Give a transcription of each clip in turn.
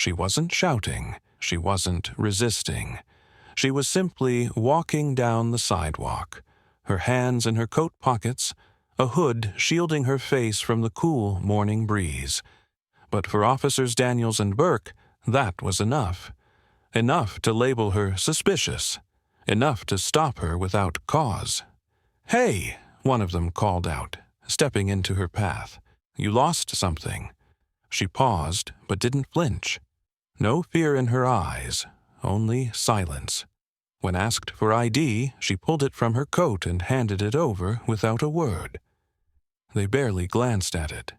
She wasn't shouting. She wasn't resisting. She was simply walking down the sidewalk, her hands in her coat pockets, a hood shielding her face from the cool morning breeze. But for Officers Daniels and Burke, that was enough. Enough to label her suspicious. Enough to stop her without cause. "Hey," one of them called out, stepping into her path. "You lost something." She paused, but didn't flinch. No fear in her eyes, only silence. When asked for ID, she pulled it from her coat and handed it over without a word. They barely glanced at it.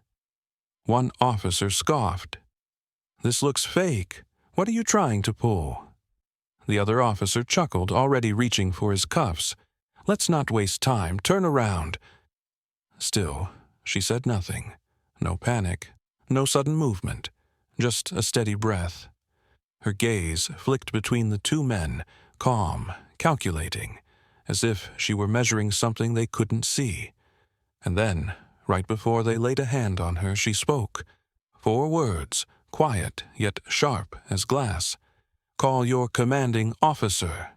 One officer scoffed. "This looks fake. What are you trying to pull?" The other officer chuckled, already reaching for his cuffs. "Let's not waste time. Turn around." Still, she said nothing. No panic, no sudden movement, just a steady breath. Her gaze flicked between the two men, calm, calculating, as if she were measuring something they couldn't see. And then, right before they laid a hand on her, she spoke. 4 words, quiet yet sharp as glass. "Call your commanding officer."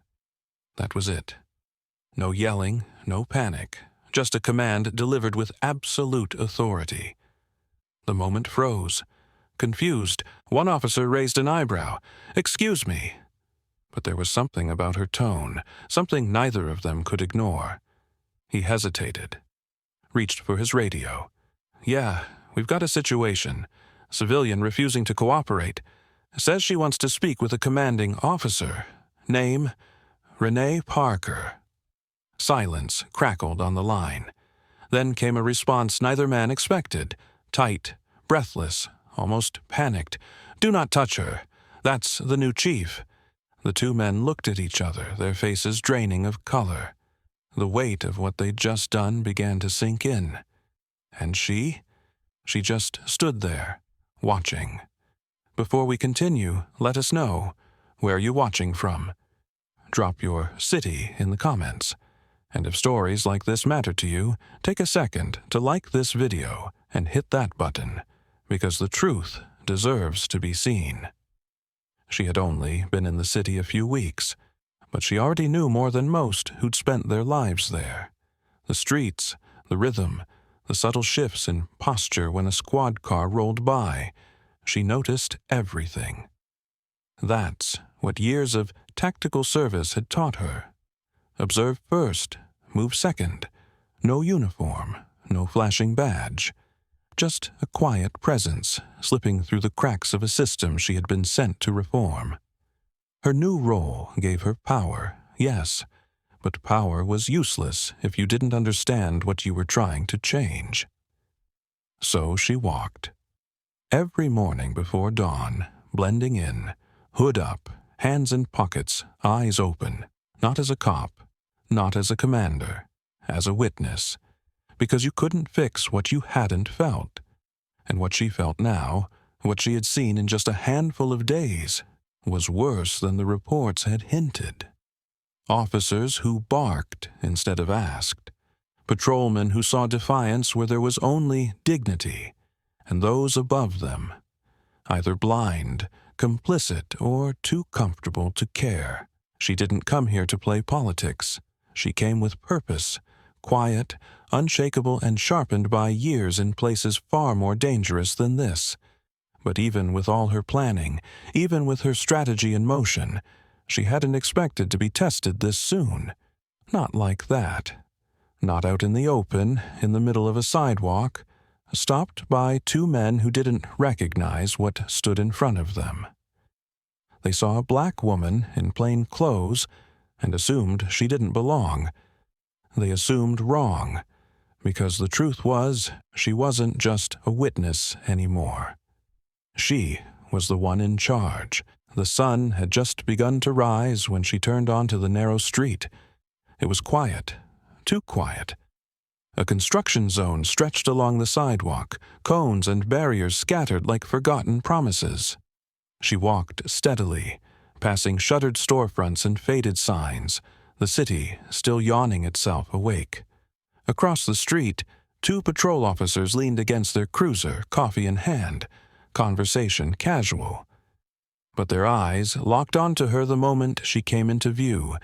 That was it. No yelling, no panic, just a command delivered with absolute authority. The moment froze. Confused, one officer raised an eyebrow. "Excuse me." But there was something about her tone, something neither of them could ignore. He hesitated. Reached for his radio. "Yeah, we've got a situation. Civilian refusing to cooperate. Says she wants to speak with a commanding officer. Name, Renee Parker." Silence crackled on the line. Then came a response neither man expected. Tight, breathless, almost panicked. "Do not touch her. That's the new chief." The two men looked at each other, their faces draining of color. The weight of what they'd just done began to sink in. And she? She just stood there, watching. "Before we continue, let us know. Where are you watching from? Drop your city in the comments. And if stories like this matter to you, take a second to like this video and hit that button, because the truth deserves to be seen." She had only been in the city a few weeks, but she already knew more than most who'd spent their lives there. The streets, the rhythm, the subtle shifts in posture when a squad car rolled by. She noticed everything. That's what years of tactical service had taught her. Observe first, move second. No uniform, no flashing badge. Just a quiet presence slipping through the cracks of a system she had been sent to reform. Her new role gave her power, yes, but power was useless if you didn't understand what you were trying to change. So she walked. Every morning before dawn, blending in, hood up, hands in pockets, eyes open, not as a cop, not as a commander, as a witness, because you couldn't fix what you hadn't felt. And what she felt now, what she had seen in just a handful of days, was worse than the reports had hinted. Officers who barked instead of asked, patrolmen who saw defiance where there was only dignity, and those above them, either blind, complicit, or too comfortable to care. She didn't come here to play politics. She came with purpose, quiet, unshakable, and sharpened by years in places far more dangerous than this. But even with all her planning, even with her strategy in motion, she hadn't expected to be tested this soon. Not like that. Not out in the open, in the middle of a sidewalk, stopped by 2 men who didn't recognize what stood in front of them. They saw a black woman in plain clothes and assumed she didn't belong. They assumed wrong, because the truth was she wasn't just a witness anymore. She was the one in charge. The sun had just begun to rise when she turned onto the narrow street. It was quiet, too quiet. A construction zone stretched along the sidewalk, cones and barriers scattered like forgotten promises. She walked steadily, passing shuttered storefronts and faded signs, the city still yawning itself awake. Across the street, 2 patrol officers leaned against their cruiser, coffee in hand, conversation casual. but their eyes locked onto her the moment she came into view.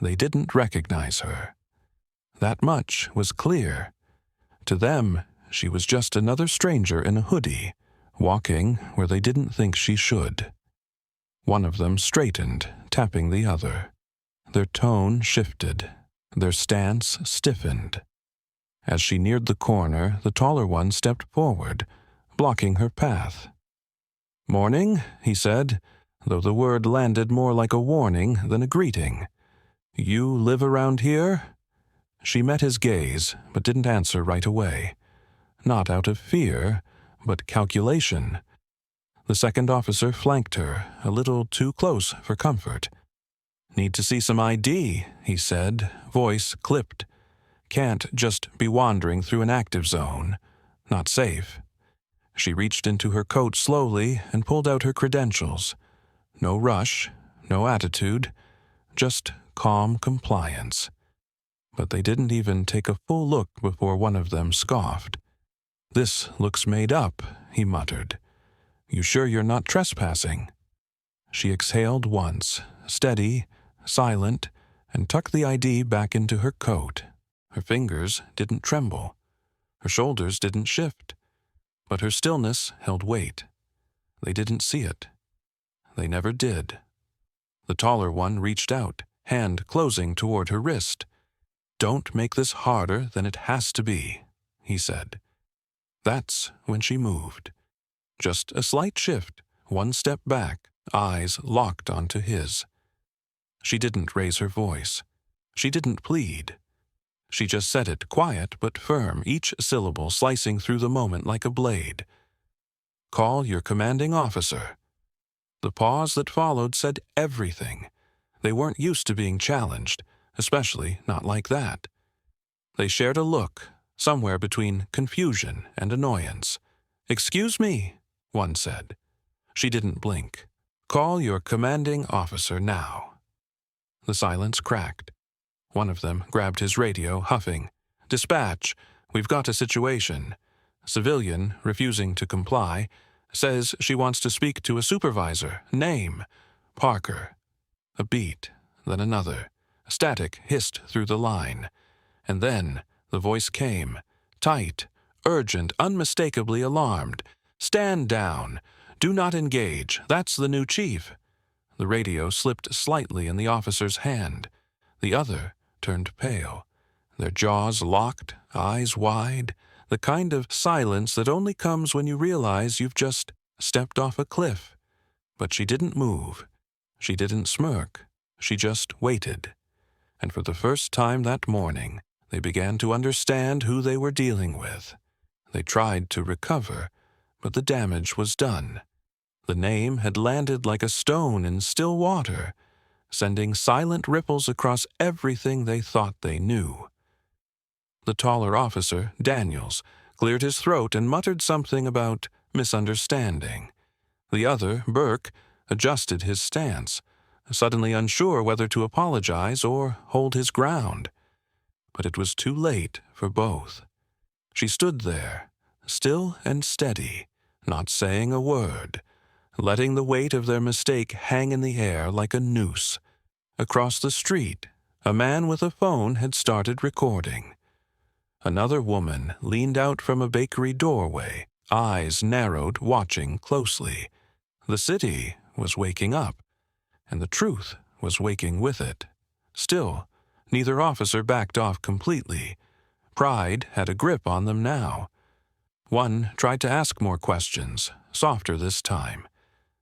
They didn't recognize her. That much was clear. To them, she was just another stranger in a hoodie, walking where they didn't think she should. One of them straightened, tapping the other. Their tone shifted. Their stance stiffened. As she neared the corner, the taller one stepped forward, blocking her path. "Morning," he said, though the word landed more like a warning than a greeting. "You live around here?" She met his gaze, but didn't answer right away. Not out of fear, but calculation. The second officer flanked her, a little too close for comfort. "Need to see some ID," he said, voice clipped. "Can't just be wandering through an active zone. Not safe." She reached into her coat slowly and pulled out her credentials. No rush, no attitude, just calm compliance. But they didn't even take a full look before one of them scoffed. "This looks made up," he muttered. "You sure you're not trespassing?" She exhaled once, steady, silent, and tucked the ID back into her coat. Her fingers didn't tremble. Her shoulders didn't shift. But her stillness held weight. They didn't see it. They never did. The taller one reached out, hand closing toward her wrist. "Don't make this harder than it has to be," he said. That's when she moved. Just a slight shift, one step back, eyes locked onto his. She didn't raise her voice. She didn't plead. She just said it quiet but firm, each syllable slicing through the moment like a blade. "Call your commanding officer." The pause that followed said everything. They weren't used to being challenged, especially not like that. They shared a look, somewhere between confusion and annoyance. "Excuse me," one said. She didn't blink. "Call your commanding officer now." The silence cracked. One of them grabbed his radio, huffing. "Dispatch, we've got a situation. Civilian, refusing to comply, says she wants to speak to a supervisor. Name, Parker." A beat, then another. Static hissed through the line. And then the voice came, tight, urgent, unmistakably alarmed. "Stand down. Do not engage. That's the new chief." The radio slipped slightly in the officer's hand. The other turned pale. Their jaws locked, eyes wide, the kind of silence that only comes when you realize you've just stepped off a cliff. But she didn't move. She didn't smirk. She just waited. And for the first time that morning, they began to understand who they were dealing with. They tried to recover, but the damage was done. The name had landed like a stone in still water, sending silent ripples across everything they thought they knew. The taller officer, Daniels, cleared his throat and muttered something about misunderstanding. The other, Burke, adjusted his stance, suddenly unsure whether to apologize or hold his ground. But it was too late for both. She stood there, still and steady, not saying a word, letting the weight of their mistake hang in the air like a noose. Across the street, a man with a phone had started recording. Another woman leaned out from a bakery doorway, eyes narrowed, watching closely. The city was waking up, and the truth was waking with it. Still, neither officer backed off completely. Pride had a grip on them now. One tried to ask more questions, softer this time,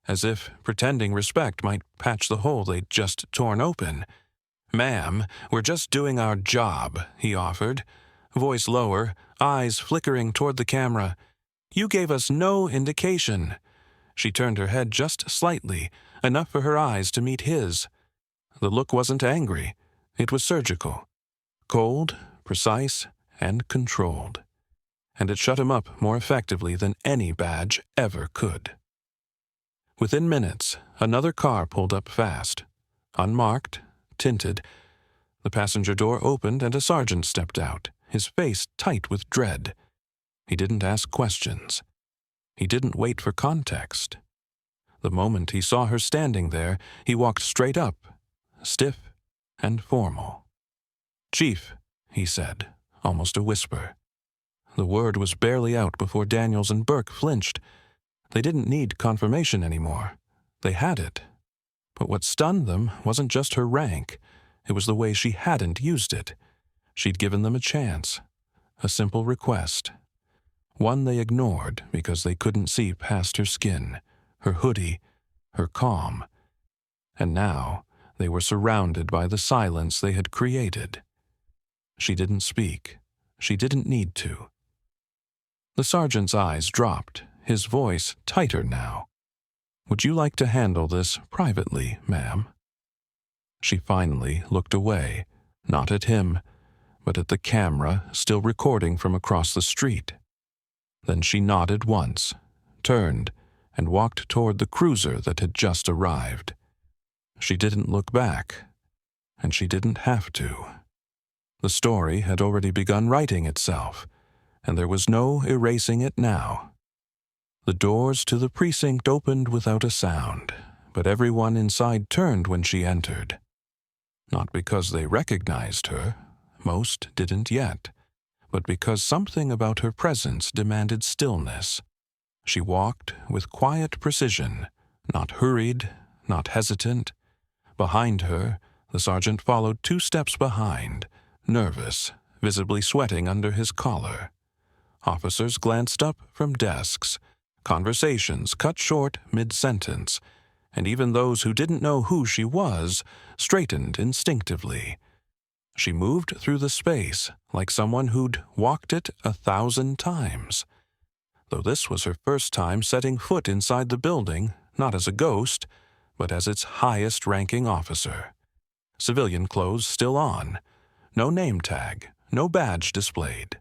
as if pretending respect might patch the hole they'd just torn open. "Ma'am, we're just doing our job," he offered, voice lower, eyes flickering toward the camera. "You gave us no indication." She turned her head just slightly, enough for her eyes to meet his. The look wasn't angry. It was surgical. Cold, precise, and controlled. And it shut him up more effectively than any badge ever could. Within minutes, another car pulled up fast. Unmarked, tinted. The passenger door opened and a sergeant stepped out, his face tight with dread. He didn't ask questions. He didn't wait for context. The moment he saw her standing there, he walked straight up, stiff and formal. "Chief," he said, almost a whisper. The word was barely out before Daniels and Burke flinched. They didn't need confirmation anymore. They had it. But what stunned them wasn't just her rank. It was the way she hadn't used it. She'd given them a chance, a simple request. One they ignored because they couldn't see past her skin, her hoodie, her calm. And now they were surrounded by the silence they had created. She didn't speak. She didn't need to. The sergeant's eyes dropped, his voice tighter now. "Would you like to handle this privately, ma'am?" She finally looked away, not at him, but at the camera still recording from across the street. Then she nodded once, turned, and walked toward the cruiser that had just arrived. She didn't look back, and she didn't have to. The story had already begun writing itself, and there was no erasing it now. The doors to the precinct opened without a sound, but everyone inside turned when she entered. Not because they recognized her, most didn't yet, but because something about her presence demanded stillness. She walked with quiet precision, not hurried, not hesitant. Behind her, the sergeant followed 2 steps behind, nervous, visibly sweating under his collar. Officers glanced up from desks. Conversations cut short mid-sentence, and even those who didn't know who she was straightened instinctively. She moved through the space like someone who'd walked it 1,000 times. Though this was her first time setting foot inside the building, not as a ghost, but as its highest-ranking officer. Civilian clothes still on. No name tag, no badge displayed.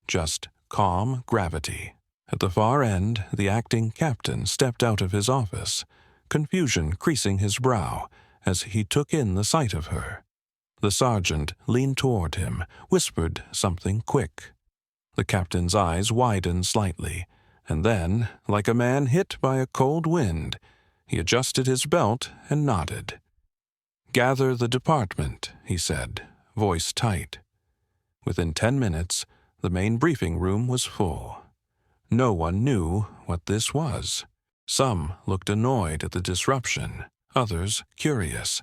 Just calm gravity. At the far end, the acting captain stepped out of his office, confusion creasing his brow as he took in the sight of her. The sergeant leaned toward him, whispered something quick. The captain's eyes widened slightly, and then, like a man hit by a cold wind, he adjusted his belt and nodded. "Gather the department," he said, voice tight. Within 10 minutes, the main briefing room was full. No one knew what this was. Some looked annoyed at the disruption, others curious.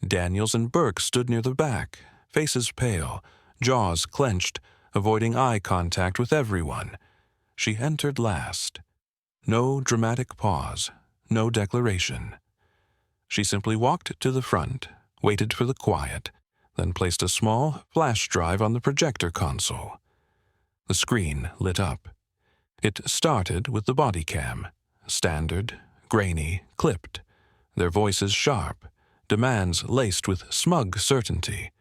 Daniels and Burke stood near the back, faces pale, jaws clenched, avoiding eye contact with everyone. She entered last. No dramatic pause, no declaration. She simply walked to the front, waited for the quiet, then placed a small flash drive on the projector console. The screen lit up. It started with the body cam, standard, grainy, clipped, their voices sharp, demands laced with smug certainty.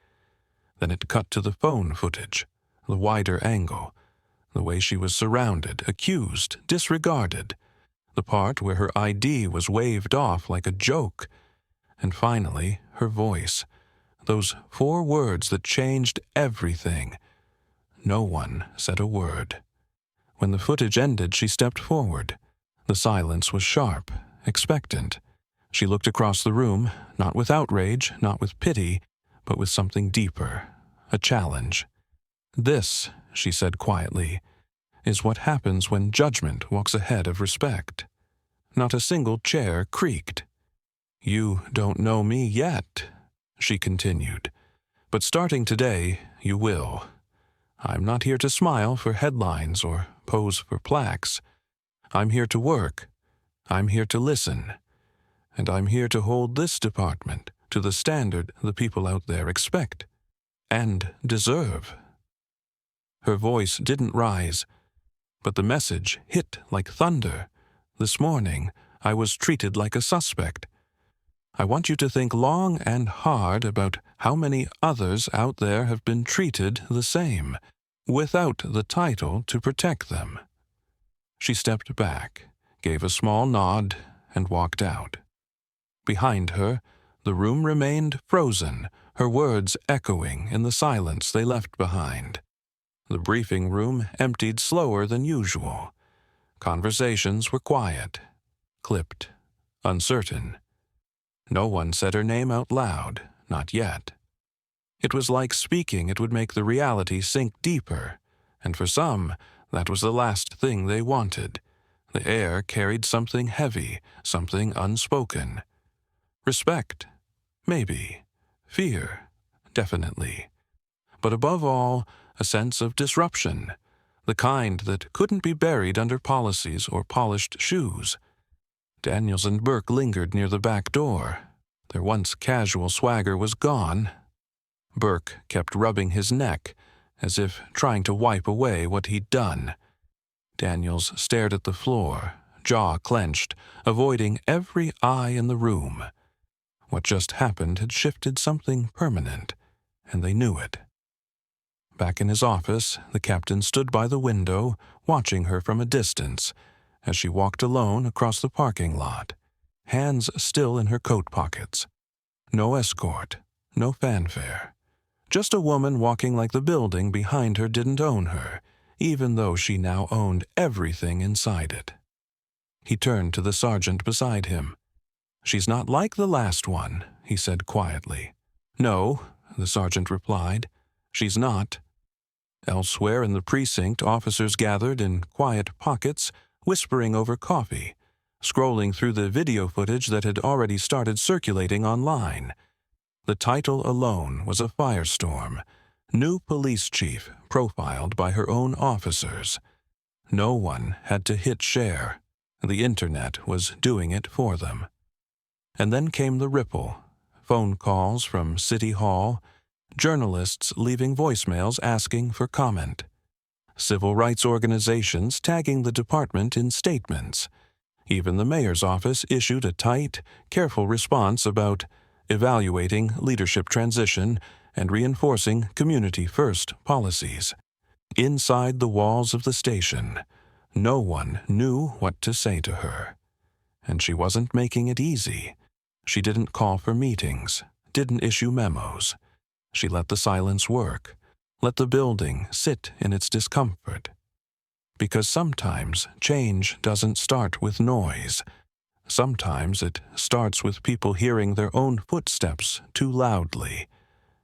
Then it cut to the phone footage, the wider angle, the way she was surrounded, accused, disregarded, the part where her ID was waved off like a joke, and finally her voice, those 4 words that changed everything. No one said a word. When the footage ended, she stepped forward. The silence was sharp, expectant. She looked across the room, not with outrage, not with pity, but with something deeper, a challenge. "This," she said quietly, "is what happens when judgment walks ahead of respect." Not a single chair creaked. "You don't know me yet," she continued, "but starting today, you will. I'm not here to smile for headlines or pose for plaques. I'm here to work. I'm here to listen. And I'm here to hold this department to the standard the people out there expect and deserve." Her voice didn't rise, but the message hit like thunder. "This morning, I was treated like a suspect. I want you to think long and hard about how many others out there have been treated the same, without the title to protect them." She stepped back, gave a small nod, and walked out. Behind her, the room remained frozen, her words echoing in the silence they left behind. The briefing room emptied slower than usual. Conversations were quiet, clipped, uncertain. No one said her name out loud, not yet. It was like speaking it would make the reality sink deeper, and for some, that was the last thing they wanted. The air carried something heavy, something unspoken. Respect? Maybe. Fear? Definitely. But above all, a sense of disruption, the kind that couldn't be buried under policies or polished shoes. Daniels and Burke lingered near the back door. Their once casual swagger was gone. Burke kept rubbing his neck, as if trying to wipe away what he'd done. Daniels stared at the floor, jaw clenched, avoiding every eye in the room. What just happened had shifted something permanent, and they knew it. Back in his office, the captain stood by the window, watching her from a distance, as she walked alone across the parking lot, hands still in her coat pockets. No escort, no fanfare. Just a woman walking like the building behind her didn't own her, even though she now owned everything inside it. He turned to the sergeant beside him. "She's not like the last one," he said quietly. "No," the sergeant replied. "She's not." Elsewhere in the precinct, officers gathered in quiet pockets, whispering over coffee, scrolling through the video footage that had already started circulating online. The title alone was a firestorm. New police chief profiled by her own officers. No one had to hit share. The internet was doing it for them. And then came the ripple. Phone calls from City Hall, journalists leaving voicemails asking for comment, civil rights organizations tagging the department in statements. Even the mayor's office issued a tight, careful response about evaluating leadership transition and reinforcing community-first policies. Inside the walls of the station, no one knew what to say to her. And she wasn't making it easy. She didn't call for meetings, didn't issue memos. She let the silence work, let the building sit in its discomfort. Because sometimes change doesn't start with noise. Sometimes it starts with people hearing their own footsteps too loudly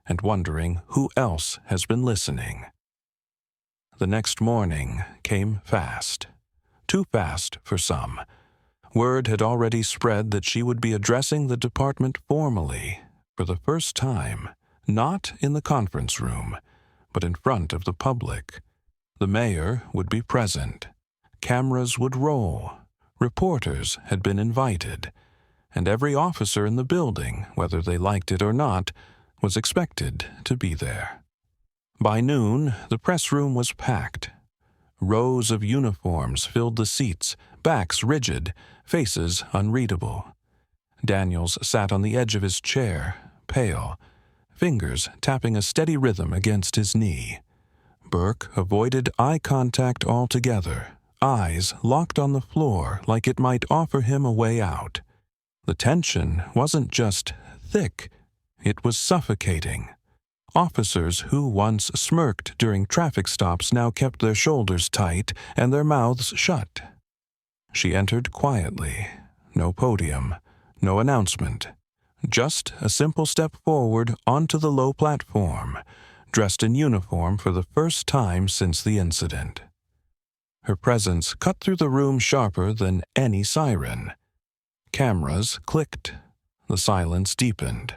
and wondering who else has been listening. The next morning came fast. Too fast for some. Word had already spread that she would be addressing the department formally, for the first time, not in the conference room, but in front of the public. The mayor would be present. Cameras would roll. Reporters had been invited. And every officer in the building, whether they liked it or not, was expected to be there. By noon, the press room was packed. Rows of uniforms filled the seats, backs rigid, faces unreadable. Daniels sat on the edge of his chair, pale, fingers tapping a steady rhythm against his knee. Burke avoided eye contact altogether, eyes locked on the floor like it might offer him a way out. The tension wasn't just thick, it was suffocating. Officers who once smirked during traffic stops now kept their shoulders tight and their mouths shut. She entered quietly. No podium, no announcement. Just a simple step forward onto the low platform, dressed in uniform for the first time since the incident. Her presence cut through the room sharper than any siren. Cameras clicked. The silence deepened.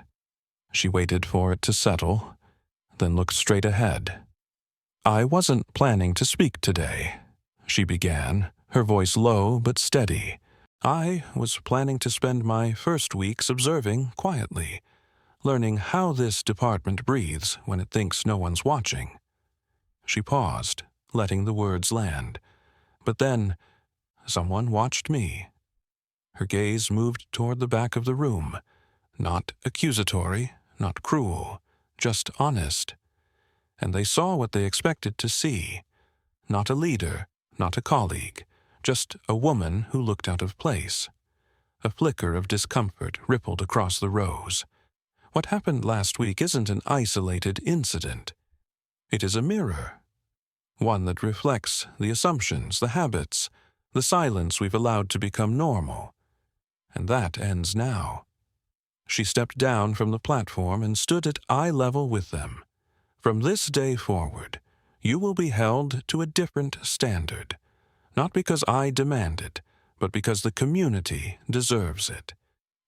She waited for it to settle, then looked straight ahead. "I wasn't planning to speak today," she began, her voice low but steady. "I was planning to spend my first weeks observing quietly, learning how this department breathes when it thinks no one's watching." She paused, letting the words land. But then, someone watched me. Her gaze moved toward the back of the room, not accusatory, not cruel, just honest. And they saw what they expected to see. Not a leader, not a colleague, just a woman who looked out of place. A flicker of discomfort rippled across the rows. What happened last week isn't an isolated incident. It is a mirror. One that reflects the assumptions, the habits, the silence we've allowed to become normal. and that ends now. She stepped down from the platform and stood at eye level with them. From this day forward, you will be held to a different standard, not because I demand it, but because the community deserves it.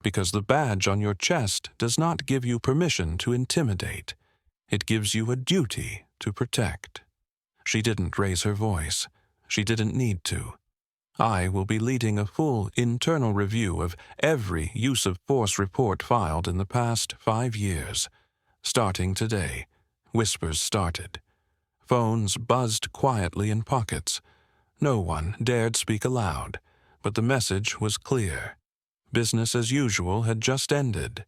Because the badge on your chest does not give you permission to intimidate. It gives you a duty to protect. She didn't raise her voice. She didn't need to. I will be leading a full internal review of every use of force report filed in the past 5 years. Starting today, whispers started. Phones buzzed quietly in pockets. No one dared speak aloud, but the message was clear. Business as usual had just ended.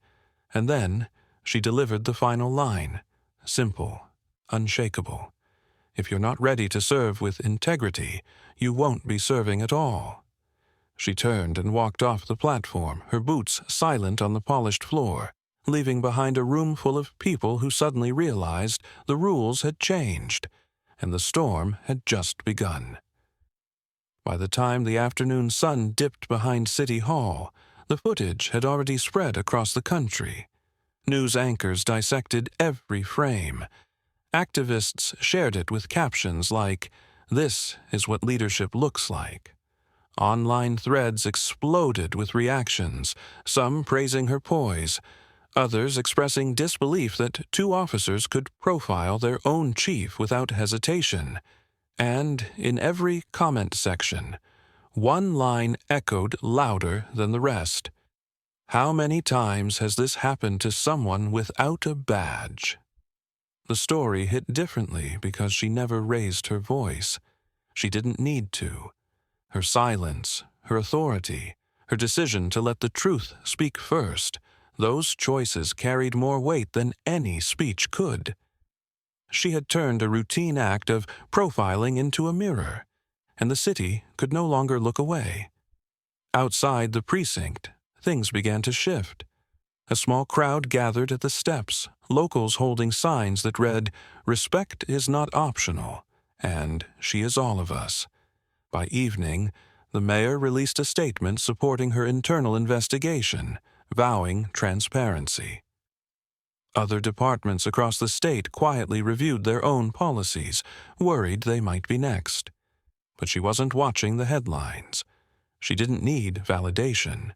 And then she delivered the final line. Simple, unshakable. If you're not ready to serve with integrity, you won't be serving at all. She turned and walked off the platform, her boots silent on the polished floor, leaving behind a room full of people who suddenly realized the rules had changed, and the storm had just begun. By the time the afternoon sun dipped behind City Hall, the footage had already spread across the country. News anchors dissected every frame. Activists shared it with captions like, "This is what leadership looks like." Online threads exploded with reactions, some praising her poise, others expressing disbelief that 2 officers could profile their own chief without hesitation. And in every comment section, one line echoed louder than the rest. How many times has this happened to someone without a badge? The story hit differently because she never raised her voice. She didn't need to. Her silence, her authority, her decision to let the truth speak first, those choices carried more weight than any speech could. She had turned a routine act of profiling into a mirror, and the city could no longer look away. Outside the precinct, things began to shift. A small crowd gathered at the steps, locals holding signs that read, "Respect is not optional," and "She is all of us." By evening, the mayor released a statement supporting her internal investigation, vowing transparency. Other departments across the state quietly reviewed their own policies, worried they might be next. But she wasn't watching the headlines. She didn't need validation.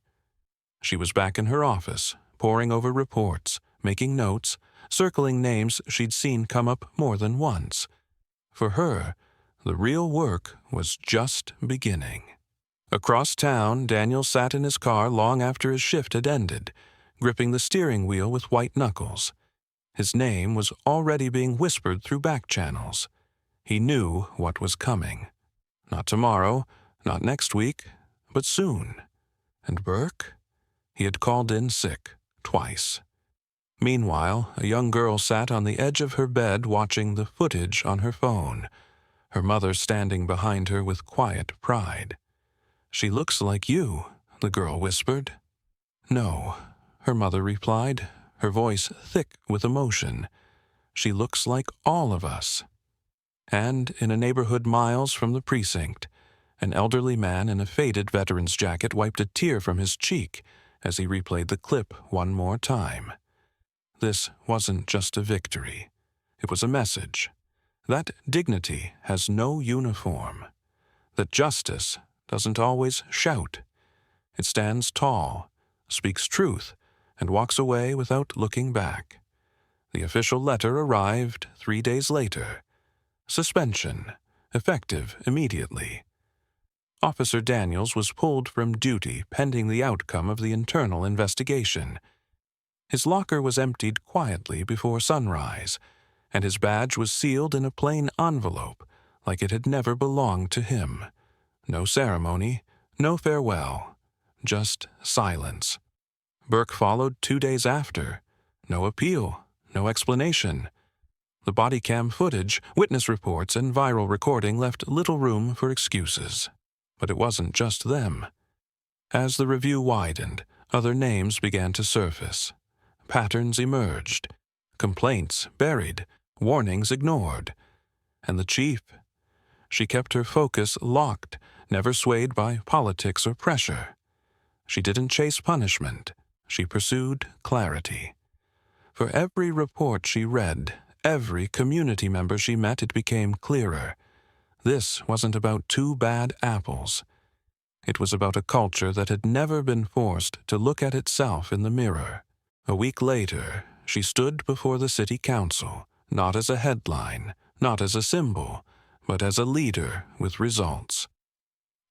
She was back in her office, poring over reports, making notes, circling names she'd seen come up more than once. For her, the real work was just beginning. Across town, Daniel sat in his car long after his shift had ended, gripping the steering wheel with white knuckles. His name was already being whispered through back channels. He knew what was coming. Not tomorrow, not next week, but soon. And Burke? He had called in sick, twice. Meanwhile, a young girl sat on the edge of her bed watching the footage on her phone, her mother standing behind her with quiet pride. "She looks like you," the girl whispered. "No," her mother replied, her voice thick with emotion. "She looks like all of us." And in a neighborhood miles from the precinct, an elderly man in a faded veteran's jacket wiped a tear from his cheek as he replayed the clip one more time. This wasn't just a victory. It was a message. That dignity has no uniform. That justice doesn't always shout. It stands tall, speaks truth, and walks away without looking back. The official letter arrived 3 days later. Suspension, effective immediately. Officer Daniels was pulled from duty pending the outcome of the internal investigation. His locker was emptied quietly before sunrise, and his badge was sealed in a plain envelope like it had never belonged to him. No ceremony, no farewell, just silence. Burke followed 2 days after. No appeal, no explanation. The body cam footage, witness reports, and viral recording left little room for excuses. But it wasn't just them. As the review widened, other names began to surface. Patterns emerged. Complaints buried, warnings ignored. And the chief? She kept her focus locked, never swayed by politics or pressure. She didn't chase punishment. She pursued clarity. For every report she read, every community member she met, it became clearer. This wasn't about two bad apples. It was about a culture that had never been forced to look at itself in the mirror. A week later, she stood before the city council, not as a headline, not as a symbol, but as a leader with results.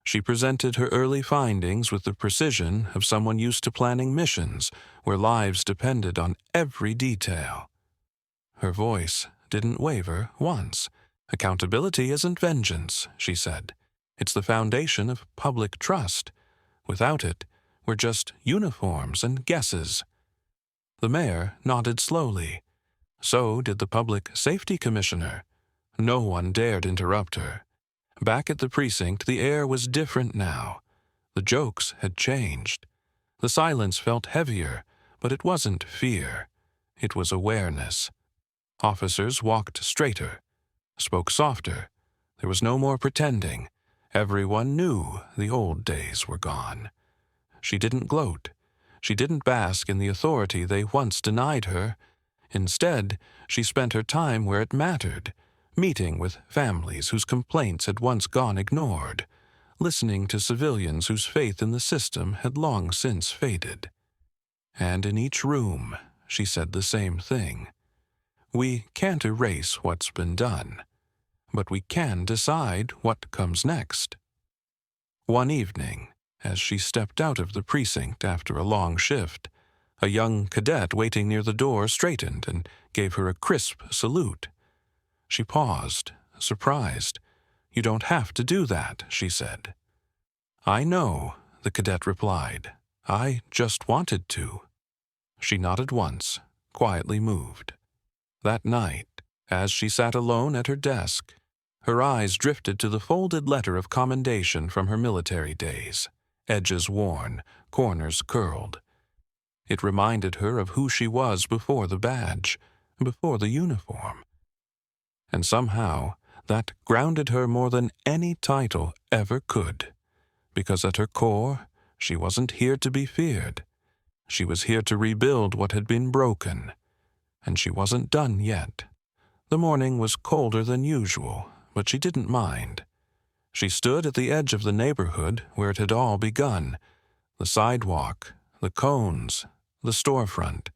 She presented her early findings with the precision of someone used to planning missions where lives depended on every detail. Her voice didn't waver once. Accountability isn't vengeance, she said. It's the foundation of public trust. Without it, we're just uniforms and guesses. The mayor nodded slowly. So did the public safety commissioner. No one dared interrupt her. Back at the precinct, the air was different now. The jokes had changed. The silence felt heavier, but it wasn't fear. It was awareness. Officers walked straighter, spoke softer. There was no more pretending. Everyone knew the old days were gone. She didn't gloat. She didn't bask in the authority they once denied her. Instead, she spent her time where it mattered, meeting with families whose complaints had once gone ignored, listening to civilians whose faith in the system had long since faded. And in each room, she said the same thing. We can't erase what's been done, but we can decide what comes next. One evening, as she stepped out of the precinct after a long shift, a young cadet waiting near the door straightened and gave her a crisp salute. She paused, surprised. "You don't have to do that," she said. "I know," the cadet replied. "I just wanted to." She nodded once, quietly moved. That night, as she sat alone at her desk, her eyes drifted to the folded letter of commendation from her military days, edges worn, corners curled. It reminded her of who she was before the badge, before the uniform. And somehow, that grounded her more than any title ever could, because at her core, she wasn't here to be feared. She was here to rebuild what had been broken, and she wasn't done yet. The morning was colder than usual, but she didn't mind. She stood at the edge of the neighborhood where it had all begun, the sidewalk, the cones, the storefront,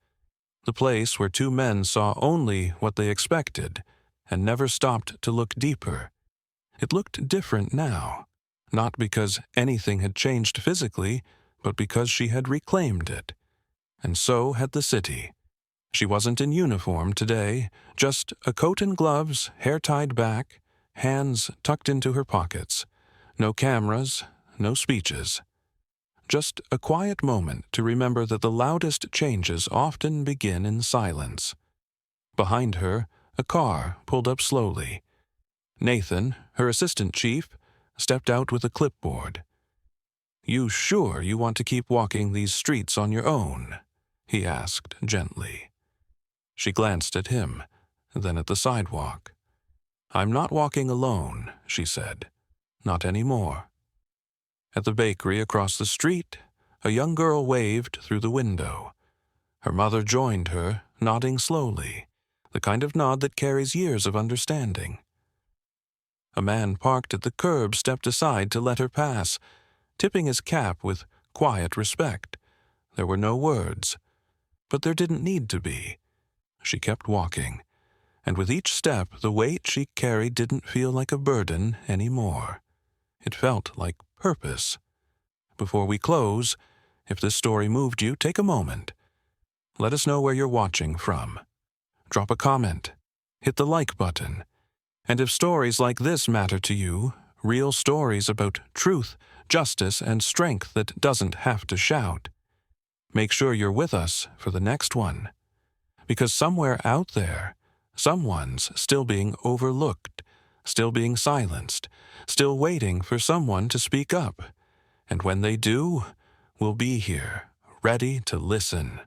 the place where two men saw only what they expected and never stopped to look deeper. It looked different now, not because anything had changed physically, but because she had reclaimed it. And so had the city. She wasn't in uniform today, just a coat and gloves, hair tied back, hands tucked into her pockets. No cameras, no speeches. Just a quiet moment to remember that the loudest changes often begin in silence. Behind her, a car pulled up slowly. Nathan, her assistant chief, stepped out with a clipboard. "You sure you want to keep walking these streets on your own?" he asked gently. She glanced at him, then at the sidewalk. "I'm not walking alone," she said. "Not anymore." At the bakery across the street, a young girl waved through the window. Her mother joined her, nodding slowly, the kind of nod that carries years of understanding. A man parked at the curb stepped aside to let her pass, tipping his cap with quiet respect. There were no words, but there didn't need to be. She kept walking, and with each step the weight she carried didn't feel like a burden anymore. It felt like purpose. Before we close, if this story moved you, take a moment. Let us know where you're watching from. Drop a comment. Hit the like button. And if stories like this matter to you, real stories about truth, justice, and strength that doesn't have to shout, make sure you're with us for the next one. Because somewhere out there, someone's still being overlooked, still being silenced, still waiting for someone to speak up. And when they do, we'll be here, ready to listen.